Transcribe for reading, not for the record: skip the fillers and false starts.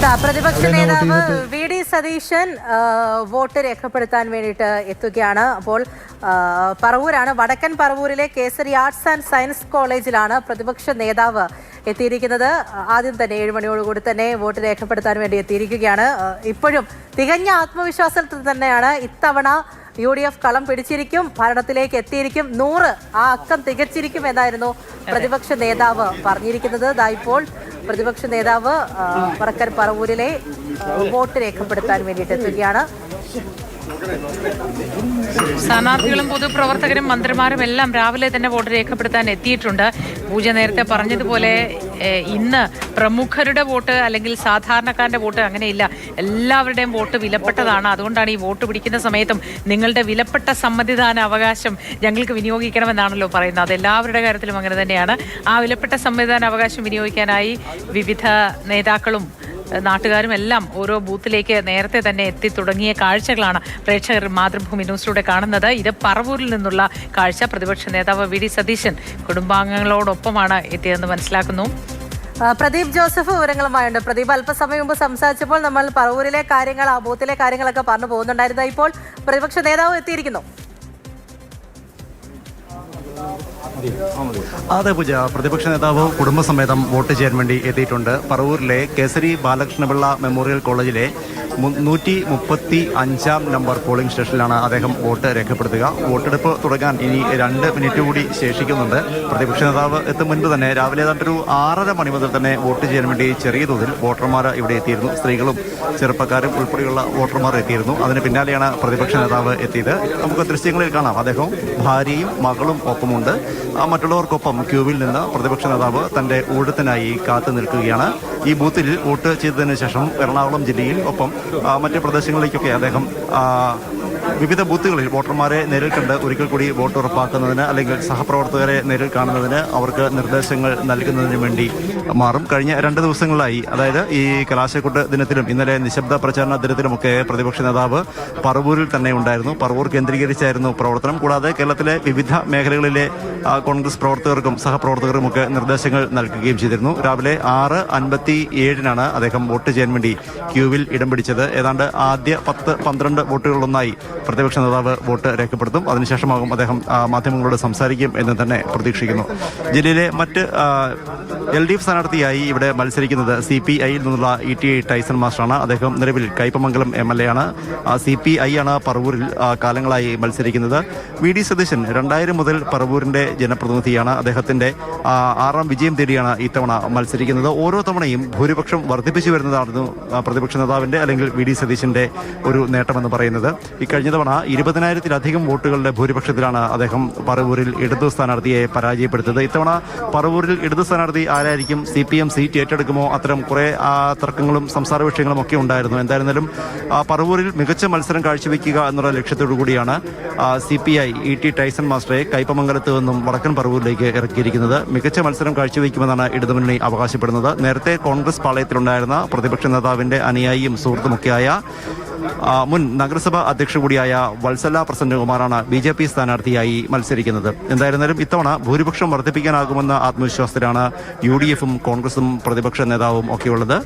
പ്രതിപക്ഷ നേതാവ് V D Satheesan vote രേഖപ്പെടുത്താൻ വേണ്ടിയിട്ട് എത്തുകയാണ്. അപ്പോൾ പറവൂരാണ്, വടക്കൻ പറവൂരിലെ കേസരി ആർട്സ് ആൻഡ് സയൻസ് കോളേജിലാണ് പ്രതിപക്ഷ നേതാവ് എത്തിയിരിക്കുന്നത്. ആദ്യം തന്നെ 7 മണിയോടുകൂടി തന്നെ വോട്ട് രേഖപ്പെടുത്താൻ വേണ്ടി എത്തിയിരിക്കുകയാണ്. ഇപ്പോഴും തികഞ്ഞ ആത്മവിശ്വാസത്തിൽ തന്നെയാണ് ഇത്തവണ UDF കളം പിടിച്ചിരിക്കും, ഭരണത്തിലേക്ക് എത്തിയിരിക്കും, 100 ആ അക്കം തികച്ചിരിക്കും എന്നായിരുന്നു പ്രതിപക്ഷ നേതാവ് പറഞ്ഞിരിക്കുന്നത്. ഇപ്പോൾ പ്രതിപക്ഷ നേതാവ് വടക്കൻ പറവൂരിലെ വോട്ട് രേഖപ്പെടുത്താൻ വേണ്ടിയിട്ട് എത്തുകയാണ്. സ്ഥാനാർത്ഥികളും പൊതുപ്രവർത്തകരും മന്ത്രിമാരും എല്ലാം രാവിലെ തന്നെ വോട്ട് രേഖപ്പെടുത്താൻ എത്തിയിട്ടുണ്ട്. പൂജ നേരത്തെ പറഞ്ഞതുപോലെ ഇന്ന് പ്രമുഖരുടെ വോട്ട് അല്ലെങ്കിൽ സാധാരണക്കാരന്റെ വോട്ട് അങ്ങനെയില്ല, എല്ലാവരുടെയും വോട്ട് വിലപ്പെട്ടതാണ്. അതുകൊണ്ടാണ് ഈ വോട്ട് പിടിക്കുന്ന സമയത്തും നിങ്ങളുടെ വിലപ്പെട്ട സമ്മതിദാന അവകാശം ഞങ്ങൾക്ക് വിനിയോഗിക്കണമെന്നാണല്ലോ പറയുന്നത്. അത് എല്ലാവരുടെ കാര്യത്തിലും അങ്ങനെ തന്നെയാണ്. ആ വിലപ്പെട്ട സമ്മതിദാന അവകാശം വിനിയോഗിക്കാനായി വിവിധ നേതാക്കളും നാട്ടുകാരും എല്ലാം ഓരോ ബൂത്തിലേക്ക് നേരത്തെ തന്നെ എത്തി തുടങ്ങിയ കാഴ്ചകളാണ് പ്രേക്ഷകർ മാതൃഭൂമി ന്യൂസിലൂടെ കാണുന്നത്. ഇത് പറവൂരിൽ നിന്നുള്ള കാഴ്ച. പ്രതിപക്ഷ നേതാവ് വി ഡി സതീശൻ കുടുംബാംഗങ്ങളോടൊപ്പമാണ് എത്തിയതെന്ന് മനസ്സിലാക്കുന്നു. പ്രദീപ് ജോസഫ് വിവരങ്ങളുമായുണ്ട്. പ്രദീപ്, അല്പസമയം മുമ്പ് സംസാരിച്ചപ്പോൾ നമ്മൾ പറവൂരിലെ കാര്യങ്ങൾ, ആ ബൂത്തിലെ കാര്യങ്ങളൊക്കെ പറഞ്ഞു പോകുന്നുണ്ടായിരുന്നു. ഇപ്പോൾ പ്രതിപക്ഷ നേതാവ് എത്തിയിരിക്കുന്നു. അതെ പൂജ, പ്രതിപക്ഷ നേതാവ് കുടുംബസമേതം വോട്ട് ചെയ്യാൻ വേണ്ടി എത്തിയിട്ടുണ്ട്. പറവൂരിലെ കേസരി ബാലകൃഷ്ണപിള്ള മെമ്മോറിയൽ കോളേജിലെ 135 നമ്പർ പോളിംഗ് സ്റ്റേഷനിലാണ് അദ്ദേഹം വോട്ട് രേഖപ്പെടുത്തുക. വോട്ടെടുപ്പ് തുടങ്ങാൻ ഇനി 2 മിനിറ്റ് കൂടി ശേഷിക്കുന്നുണ്ട്. പ്രതിപക്ഷ നേതാവ് എത്തും മുൻപ് തന്നെ രാവിലെ ഒരു 6:30 മണി മുതൽ തന്നെ വോട്ട് ചെയ്യാൻ വേണ്ടി ചെറിയ തോതിൽ വോട്ടർമാർ ഇവിടെ എത്തിയിരുന്നു. സ്ത്രീകളും ചെറുപ്പക്കാരും ഉൾപ്പെടെയുള്ള വോട്ടർമാർ എത്തിയിരുന്നു. അതിന് പിന്നാലെയാണ് പ്രതിപക്ഷ നേതാവ് എത്തിയത്. നമുക്ക് ദൃശ്യങ്ങളിൽ കാണാം, അദ്ദേഹവും ഭാര്യയും മകളും ഒപ്പമുണ്ട്. മറ്റുള്ളവർക്കൊപ്പം ക്യൂവിൽ നിന്ന് പ്രതിപക്ഷ നേതാവ് തന്റെ ഊഴത്തിനായി കാത്തു നിൽക്കുകയാണ്. ഈ ബൂത്തിൽ വോട്ട് ചെയ്തതിനു ശേഷം എറണാകുളം ജില്ലയിൽ ഒപ്പം മറ്റ് പ്രദേശങ്ങളിലേക്കൊക്കെ അദ്ദേഹം വിവിധ ബൂത്തുകളിൽ വോട്ടർമാരെ നേരിൽ കണ്ട് ഒരിക്കൽ കൂടി വോട്ട് ഉറപ്പാക്കുന്നതിന് അല്ലെങ്കിൽ സഹപ്രവർത്തകരെ നേരിൽ കാണുന്നതിന് അവർക്ക് നിർദ്ദേശങ്ങൾ നൽകുന്നതിന് വേണ്ടി മാറും. കഴിഞ്ഞ 2 ദിവസങ്ങളിലായി, അതായത് ഈ കലാശക്കൊട്ട് ദിനത്തിലും ഇന്നലെ നിശബ്ദ പ്രചാരണ ദിനത്തിലുമൊക്കെ പ്രതിപക്ഷ നേതാവ് പറവൂരിൽ തന്നെ ഉണ്ടായിരുന്നു. പറവൂർ കേന്ദ്രീകരിച്ചായിരുന്നു പ്രവർത്തനം. കൂടാതെ കേരളത്തിലെ വിവിധ മേഖലകളിലെ കോൺഗ്രസ് പ്രവർത്തകർക്കും സഹപ്രവർത്തകർക്കുമൊക്കെ നിർദ്ദേശങ്ങൾ നൽകുകയും ചെയ്തിരുന്നു. രാവിലെ 6:57 അദ്ദേഹം വോട്ട് ചെയ്യാൻ വേണ്ടി ക്യൂവിൽ ഇടം പിടിച്ചത്. ഏതാണ്ട് ആദ്യ 10-12 വോട്ടുകളിലൊന്നായി പ്രതിപക്ഷ നേതാവ് വോട്ട് രേഖപ്പെടുത്തും. അതിനുശേഷമാകും അദ്ദേഹം മാധ്യമങ്ങളോട് സംസാരിക്കും എന്ന് തന്നെ പ്രതീക്ഷിക്കുന്നു. ജില്ലയിലെ മറ്റ് LDF സ്ഥാനാർത്ഥിയായി ഇവിടെ മത്സരിക്കുന്നത് CPIയിൽ നിന്നുള്ള ET ടൈസൺ മാസ്റ്ററാണ്. അദ്ദേഹം നിലവിൽ കയ്പമംഗലം MLA ആണ്. CPI ആണ് പറവൂരിൽ കാലങ്ങളായി മത്സരിക്കുന്നത്. വി ഡി സതീശൻ 2000 മുതൽ പറവൂരിന്റെ ജനപ്രതിനിധിയാണ്. അദ്ദേഹത്തിന്റെ 6ാം വിജയം തേടിയാണ് ഇത്തവണ മത്സരിക്കുന്നത്. ഓരോ തവണയും ഭൂരിപക്ഷം വർദ്ധിപ്പിച്ചു വരുന്നതായിരുന്നു പ്രതിപക്ഷ നേതാവിന്റെ അല്ലെങ്കിൽ വി ഡി സതീശന്റെ ഒരു നേട്ടമെന്ന് പറയുന്നത്. ഇക്കഴിഞ്ഞ തവണ 20,000-ലധികം വോട്ടുകളുടെ ഭൂരിപക്ഷത്തിലാണ് അദ്ദേഹം പറവൂരിൽ ഇടതു സ്ഥാനാർത്ഥിയെ പരാജയപ്പെടുത്തിയത്. ഇത്തവണ പറവൂരിൽ ഇടതു സ്ഥാനാർത്ഥി ആരായിരിക്കും, CPM സീറ്റ് ഏറ്റെടുക്കുമോ, അത്തരം കുറെ തർക്കങ്ങളും സംസാര വിഷയങ്ങളും ഒക്കെ ഉണ്ടായിരുന്നു. എന്തായിരുന്നാലും പറവൂരിൽ മികച്ച മത്സരം കാഴ്ചവെക്കുക എന്നുള്ള ലക്ഷ്യത്തോടു കൂടിയാണ് CPI ET ടൈസൺ മാസ്റ്ററെ കയ്പമംഗലത്ത് നിന്നും വടക്കൻ പറവൂരിലേക്ക് ഇറക്കിയിരിക്കുന്നത്. മികച്ച മത്സരം കാഴ്ചവെക്കുമെന്നാണ് ഇടതുമുന്നണി അവകാശപ്പെടുന്നത്. നേരത്തെ കോൺഗ്രസ് പാളയത്തിലുണ്ടായിരുന്ന പ്രതിപക്ഷ നേതാവിന്റെ അനുയായിയും സുഹൃത്തുമൊക്കെയായ മുൻ നഗരസഭാ അധ്യക്ഷ കൂടിയായ വത്സല പ്രസന്നകുമാറാണ് BJP സ്ഥാനാർത്ഥിയായി മത്സരിക്കുന്നത്. എന്തായിരുന്നാലും ഇത്തവണ ഭൂരിപക്ഷം വർദ്ധിപ്പിക്കാനാകുമെന്ന ആത്മവിശ്വാസത്തിലാണ് UDFും കോൺഗ്രസും പ്രതിപക്ഷ നേതാവും ഒക്കെയുള്ളത്.